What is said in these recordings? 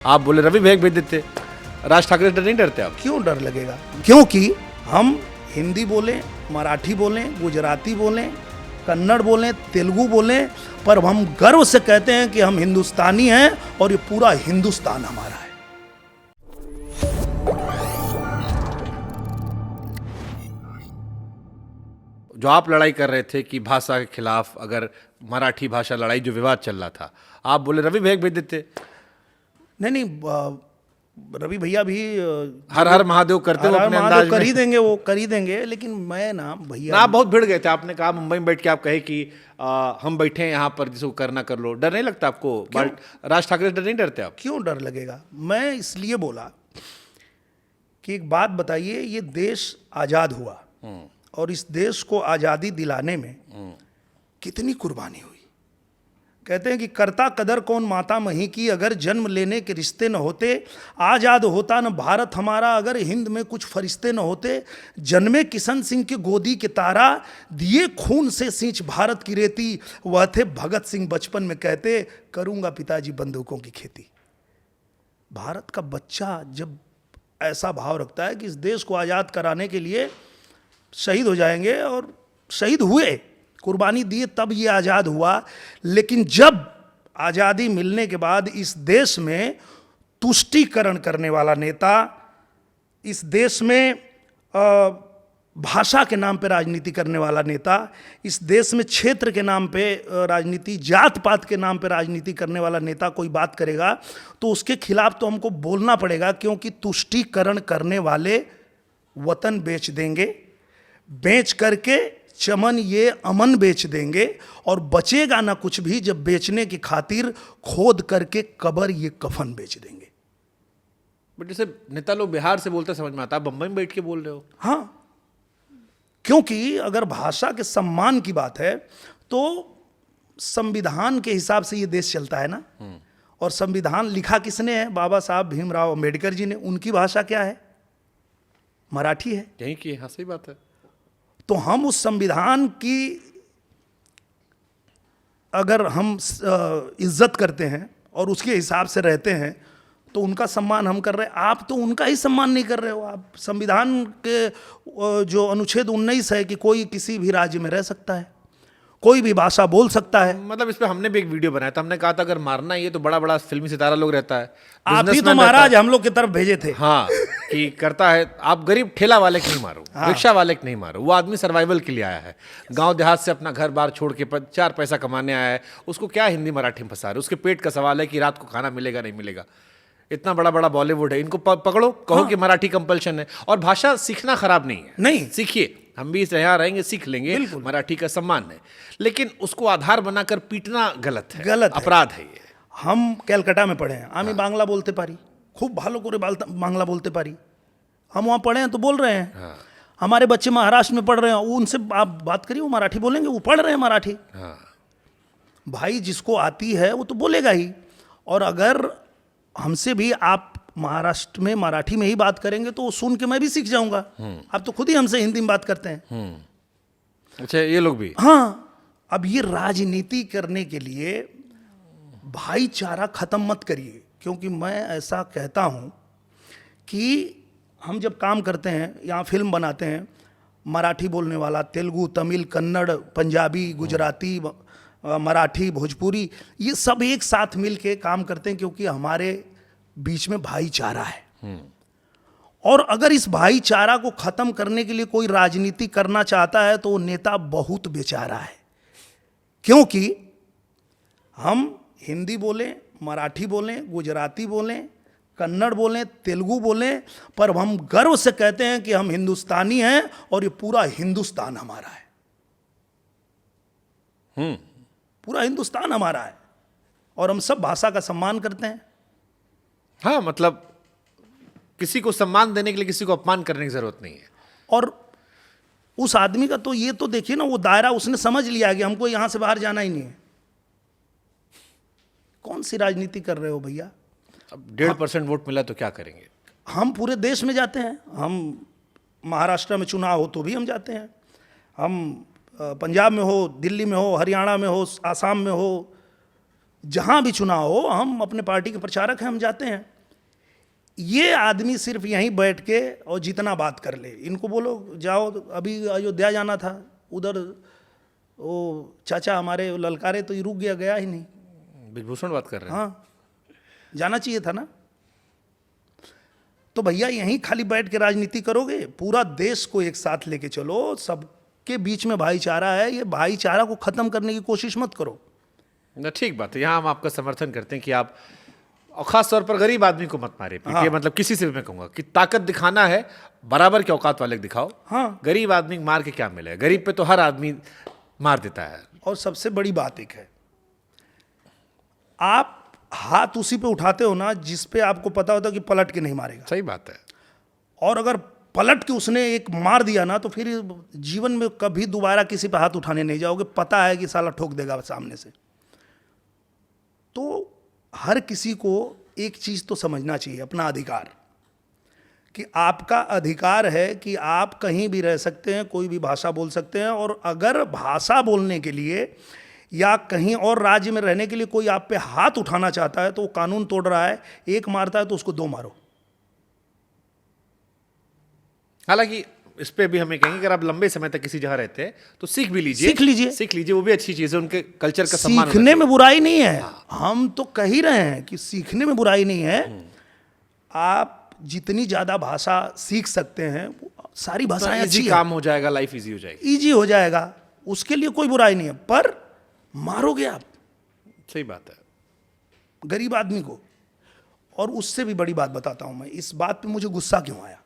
आप बोले रवि भैया भेज देते, राज ठाकरे से नहीं डरते आप? क्यों डर लगेगा? क्योंकि हम हिंदी बोलें, मराठी बोलें, गुजराती बोलें, कन्नड़ बोलें, तेलुगु बोलें, पर हम गर्व से कहते हैं कि हम हिंदुस्तानी हैं और ये पूरा हिंदुस्तान हमारा है। जो आप लड़ाई कर रहे थे कि भाषा के खिलाफ, अगर मराठी भाषा लड़ाई जो विवाद चल रहा था, आप बोले रवि भैया भेज देते। नहीं, रवि भैया भी हर हर महादेव करते हो अपने अंदाज में। कर ही देंगे, वो कर ही देंगे, लेकिन मैं ना भैया आप बहुत भिड़ गए थे। आपने कहा मुंबई में बैठ के आप कहे कि हम बैठे हैं यहाँ पर, जिसको करना कर लो। डर नहीं लगता आपको? राज ठाकरे से डर नहीं डरते आप? क्यों डर लगेगा? मैं इसलिए बोला कि एक बात बताइए, ये देश आज़ाद हुआ और इस देश को आज़ादी दिलाने में कितनी कुर्बानी हुई। कहते हैं कि करता कदर कौन माता मही की, अगर जन्म लेने के रिश्ते न होते, आज़ाद होता न भारत हमारा, अगर हिंद में कुछ फरिश्ते न होते, जन्मे किशन सिंह के गोदी के तारा, दिए खून से सींच भारत की रेती, वह थे भगत सिंह बचपन में कहते, करूंगा पिताजी बंदूकों की खेती। भारत का बच्चा जब ऐसा भाव रखता है कि इस देश को आज़ाद कराने के लिए शहीद हो जाएंगे, और शहीद हुए, कुर्बानी दिए, तब ये आज़ाद हुआ। लेकिन जब आज़ादी मिलने के बाद इस देश में तुष्टीकरण करने वाला नेता, इस देश में भाषा के नाम पे राजनीति करने वाला नेता, इस देश में क्षेत्र के नाम पे राजनीति, जात पात के नाम पे राजनीति करने वाला नेता कोई बात करेगा तो उसके खिलाफ तो हमको बोलना पड़ेगा, क्योंकि तुष्टीकरण करने वाले वतन बेच देंगे, बेच करके चमन ये अमन बेच देंगे, और बचेगा ना कुछ भी जब बेचने की खातिर खोद करके कबर ये कफन बेच देंगे। बट जैसे नेता लोग बिहार से बोलते समझ में आता, आप बम्बई में बैठ के बोल रहे हो। हाँ, क्योंकि अगर भाषा के सम्मान की बात है तो संविधान के हिसाब से ये देश चलता है ना, और संविधान लिखा किसने है? बाबा साहब भीमराव अंबेडकर जी ने। उनकी भाषा क्या है? मराठी है। यही की, हाँ सही बात है। तो हम उस संविधान की अगर हम इज्जत करते हैं और उसके हिसाब से रहते हैं तो उनका सम्मान हम कर रहे हैं। आप तो उनका ही सम्मान नहीं कर रहे हो। आप संविधान के जो अनुच्छेद 19 है कि कोई किसी भी राज्य में रह सकता है, कोई भी भाषा बोल सकता है। मतलब इस पे हमने भी एक वीडियो बनाया था। हमने कहा था अगर मारना ही है तो बड़ा बड़ा फिल्मी सितारा लोग रहता है, आप ही तो महाराज हम लोग की तरफ भेजे थे। हाँ, कि करता है। आप गरीब ठेला वाले के नहीं मारो, रिक्शा वाले के नहीं मारो। वो आदमी सर्वाइवल के लिए आया है, गांव देहात से अपना घर बार छोड़ के 4 पैसा कमाने आया है। उसको क्या हिंदी मराठी में फंसा रहे? उसके पेट का सवाल है कि रात को खाना मिलेगा नहीं मिलेगा। इतना बड़ा बड़ा बॉलीवुड है, इनको पकड़ो, कहो कि मराठी कंपल्शन है। और भाषा सीखना खराब नहीं है, नहीं सीखिए। हम भी यहाँ रहेंगे, सीख लेंगे, मराठी का सम्मान है। लेकिन उसको आधार बनाकर पीटना गलत है, गलत अपराध है ये। हम कलकत्ता में पढ़े हैं, आमी बांग्ला बोलते पारी, खूब भालो करे बांग्ला बोलते पारी। हम वहाँ पढ़े हैं तो बोल रहे हैं। हमारे बच्चे महाराष्ट्र में पढ़ रहे हैं, उनसे आप बात करिए, वो मराठी बोलेंगे, वो पढ़ रहे हैं मराठी। भाई जिसको आती है वो तो बोलेगा ही। और अगर हमसे भी आप महाराष्ट्र में मराठी में ही बात करेंगे तो सुन के मैं भी सीख जाऊंगा। आप तो खुद ही हमसे हिंदी में बात करते हैं। अच्छा, ये लोग भी। हाँ, अब ये राजनीति करने के लिए भाईचारा खत्म मत करिए, क्योंकि मैं ऐसा कहता हूं कि हम जब काम करते हैं, यहाँ फिल्म बनाते हैं, मराठी बोलने वाला, तेलुगु, तमिल, कन्नड़, पंजाबी, गुजराती, मराठी, भोजपुरी, ये सब एक साथ मिल के काम करते हैं, क्योंकि हमारे बीच में भाईचारा है। और अगर इस भाईचारा को खत्म करने के लिए कोई राजनीति करना चाहता है तो वो नेता बहुत बेचारा है। क्योंकि हम हिंदी बोलें, मराठी बोलें, गुजराती बोलें, कन्नड़ बोलें, तेलुगु बोलें, पर हम गर्व से कहते हैं कि हम हिंदुस्तानी हैं और ये पूरा हिंदुस्तान हमारा है। पूरा हिंदुस्तान हमारा है, और हम सब भाषा का सम्मान करते हैं। हाँ, मतलब किसी को सम्मान देने के लिए किसी को अपमान करने की जरूरत नहीं है। और उस आदमी का तो ये तो देखिए ना, वो दायरा उसने समझ लिया कि हमको यहां से बाहर जाना ही नहीं है। कौन सी राजनीति कर रहे हो भैया? अब 1.5% वोट मिला तो क्या करेंगे? हम पूरे देश में जाते हैं। हम महाराष्ट्र में चुनाव हो तो भी हम जाते हैं। हम पंजाब में हो, दिल्ली में हो, हरियाणा में हो, आसाम में हो, जहां भी चुनाव हो, हम अपने पार्टी के प्रचारक हैं, हम जाते हैं। ये आदमी सिर्फ यहीं बैठ के और जितना बात कर ले, इनको बोलो जाओ, अभी अयोध्या जाना था, उधर वो चाचा हमारे ललकारे तो ये रुक गया, गया ही नहीं। ब्रिजभूषण बात कर रहे हैं। हाँ, जाना चाहिए था ना। तो भैया यहीं खाली बैठ के राजनीति करोगे? पूरा देश को एक साथ लेके चलो, सबके बीच में भाईचारा है, ये भाईचारा को खत्म करने की कोशिश मत करो। ना, ठीक बात है, यहाँ हम आपका समर्थन करते हैं कि आप, और खास तौर पर गरीब आदमी को मत मारे पीटिए। हाँ। मतलब किसी से भी मैं कहूंगा कि ताकत दिखाना है, बराबर के औकात वाले को दिखाओ। हाँ। गरीब आदमी को मार के क्या मिलेगा? गरीब पे तो हर आदमी मार देता है। और सबसे बड़ी बात एक है, आप हाथ उसी पे उठाते हो ना जिस पे आपको पता होता कि पलट के नहीं मारेगा। सही बात है। और अगर पलट के उसने एक मार दिया ना, तो फिर जीवन में कभी दोबारा किसी पे हाथ उठाने नहीं जाओगे, पता है कि साला ठोक देगा सामने से। तो हर किसी को एक चीज तो समझना चाहिए, अपना अधिकार, कि आपका अधिकार है कि आप कहीं भी रह सकते हैं, कोई भी भाषा बोल सकते हैं। और अगर भाषा बोलने के लिए या कहीं और राज्य में रहने के लिए कोई आप पे हाथ उठाना चाहता है, तो वो कानून तोड़ रहा है। एक मारता है तो उसको दो मारो। हालांकि इस पे भी हमें कहेंगे, अगर आप लंबे समय तक किसी जगह रहते हैं तो सीख भी लीजिए। सीख लीजिए, वो भी अच्छी चीज़ है, उनके कल्चर का सम्मान होना सीखने में बुराई नहीं है। हम तो कह ही रहे हैं कि सीखने में बुराई नहीं है। आप जितनी ज़्यादा भाषा सीख सकते हैं, सारी भाषाएं अच्छी इजी काम हो जाएगा, लाइफ इजी हो जाएगी। ईजी हो जाएगा, उसके लिए कोई बुराई नहीं है। पर मारोगे आप, सही बात है, गरीब आदमी को। और उससे भी बड़ी बात बताता हूं मैं, इस बात पे मुझे गुस्सा क्यों आया।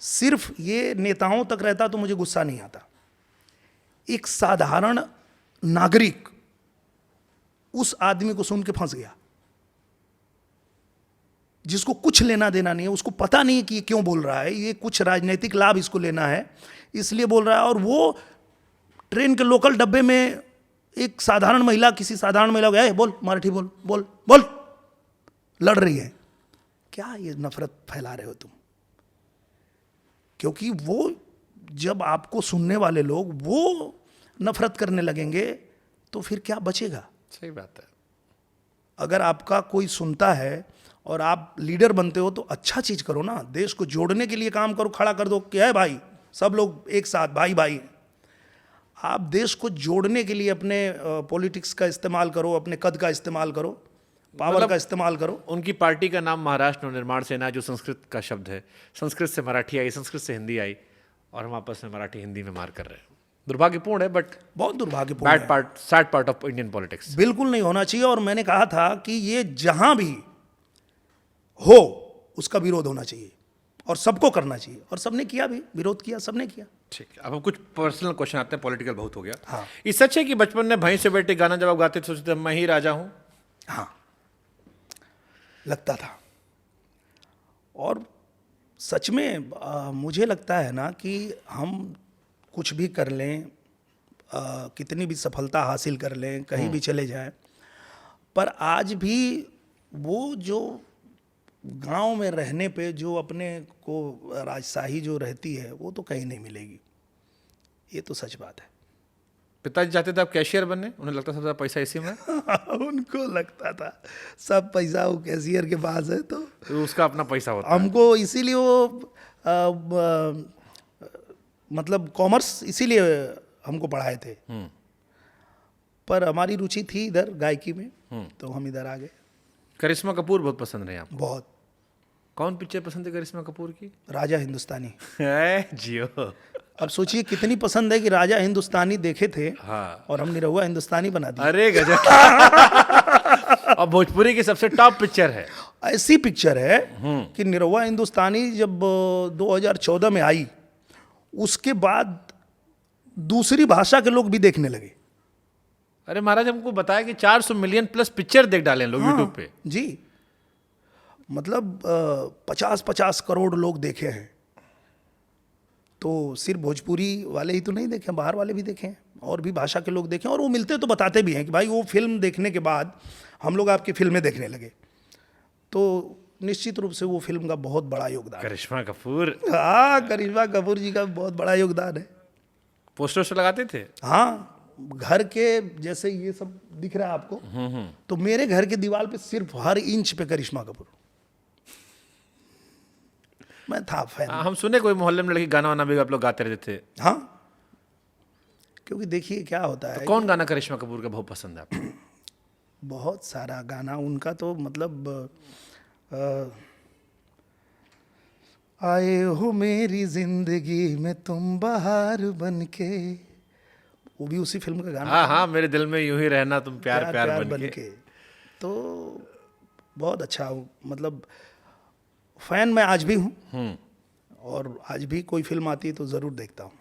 सिर्फ ये नेताओं तक रहता तो मुझे गुस्सा नहीं आता। एक साधारण नागरिक उस आदमी को सुन के फंस गया, जिसको कुछ लेना देना नहीं है, उसको पता नहीं है कि ये क्यों बोल रहा है, ये कुछ राजनीतिक लाभ इसको लेना है इसलिए बोल रहा है। और वो ट्रेन के लोकल डब्बे में एक साधारण महिला, किसी साधारण महिला को, ए बोल मराठी बोल बोल बोल, लड़ रही है। क्या ये नफरत फैला रहे हो तुम? क्योंकि वो जब आपको सुनने वाले लोग वो नफरत करने लगेंगे तो फिर क्या बचेगा? सही बात है। अगर आपका कोई सुनता है और आप लीडर बनते हो तो अच्छा चीज करो ना, देश को जोड़ने के लिए काम करो, खड़ा कर दो कि है भाई सब लोग एक साथ भाई भाई। आप देश को जोड़ने के लिए अपने पॉलिटिक्स का इस्तेमाल करो, अपने कद का इस्तेमाल करो, पावर का इस्तेमाल करो। उनकी पार्टी का नाम महाराष्ट्र नवनिर्माण सेना, जो संस्कृत का शब्द है, संस्कृत से मराठी आई, संस्कृत से हिंदी आई, और हम आपस में मराठी हिंदी में मार कर रहे हैं। दुर्भाग्यपूर्ण है, बट बहुत दुर्भाग्यपूर्ण bad part, sad part of Indian politics. बिल्कुल नहीं होना चाहिए। और मैंने कहा था कि ये जहां भी हो उसका विरोध होना चाहिए और सबको करना चाहिए, और सबने किया भी, विरोध किया, सबने किया। ठीक है, अब हम कुछ पर्सनल क्वेश्चन आते हैं, पॉलिटिकल बहुत हो गया। हाँ। ये सच है कि बचपन में भैंस से बैठे गाना जब आप गाते थे सोचते मैं ही राजा हूं? हाँ, लगता था। और सच में मुझे लगता है ना कि हम कुछ भी कर लें, कितनी भी सफलता हासिल कर लें, कहीं भी चले जाएं, पर आज भी वो जो गांव में रहने पे जो अपने को राजशाही जो रहती है, वो तो कहीं नहीं मिलेगी। ये तो सच बात है। पिताजी चाहते थे आप कैशियर बनने, उन्हें लगता था पैसा इसी में। उनको लगता था सब पैसा वो कैशियर के पास है, तो उसका अपना पैसा होता है। हमको इसीलिए वो मतलब कॉमर्स इसीलिए हमको पढ़ाए थे। पर हमारी रुचि थी इधर गायकी में, तो हम इधर आ गए। करिश्मा कपूर बहुत पसंद रहे आपको? बहुत। कौन पिक्चर पसंद है करिश्मा कपूर की? राजा हिंदुस्तानी। जियो। अब सोचिए कितनी पसंद है कि राजा हिंदुस्तानी देखे थे, हाँ। और हम निरहुआ हिंदुस्तानी बना दिया। अरे गजब। अब भोजपुरी की सबसे टॉप पिक्चर है। ऐसी पिक्चर है कि निरहुआ हिंदुस्तानी जब 2014 में आई, उसके बाद दूसरी भाषा के लोग भी देखने लगे। अरे महाराज, हमको बताया कि 400 मिलियन प्लस पिक्चर देख डाले लोग यूट्यूब पे। जी, मतलब 50-50 करोड़ लोग देखे हैं। तो सिर्फ भोजपुरी वाले ही तो नहीं देखे, बाहर वाले भी देखे हैं, और भी भाषा के लोग देखे। और वो मिलते तो बताते भी हैं कि भाई वो फिल्म देखने के बाद हम लोग आपकी फिल्में देखने लगे। तो निश्चित रूप से वो फिल्म का बहुत बड़ा योगदान है। करिश्मा कपूर। हाँ, करिश्मा कपूर जी का बहुत बड़ा योगदान है। पोस्टर लगाते थे? हाँ, घर के जैसे ये सब दिख रहा है आपको, तो मेरे घर के दीवार पे सिर्फ हर इंच पे करिश्मा कपूर। मैं था फैन। हम सुने कोई मोहल्ले में लड़की गाना वाना भी आप लोग गाते रहते थे। हाँ, क्योंकि देखिए क्या होता है, कौन गाना करिश्मा कपूर का बहुत पसंद है आपको? बहुत सारा गाना उनका तो मतलब आए हो मेरी जिंदगी में तुम बहार बनके, वो भी उसी फिल्म का गाना। हाँ हाँ, मेरे दिल में यूं ही रहना तुम प्यार प्यार बन के। तो बहुत अच्छा मतलब फैन मैं आज भी हूँ, और आज भी कोई फिल्म आती है तो ज़रूर देखता हूँ।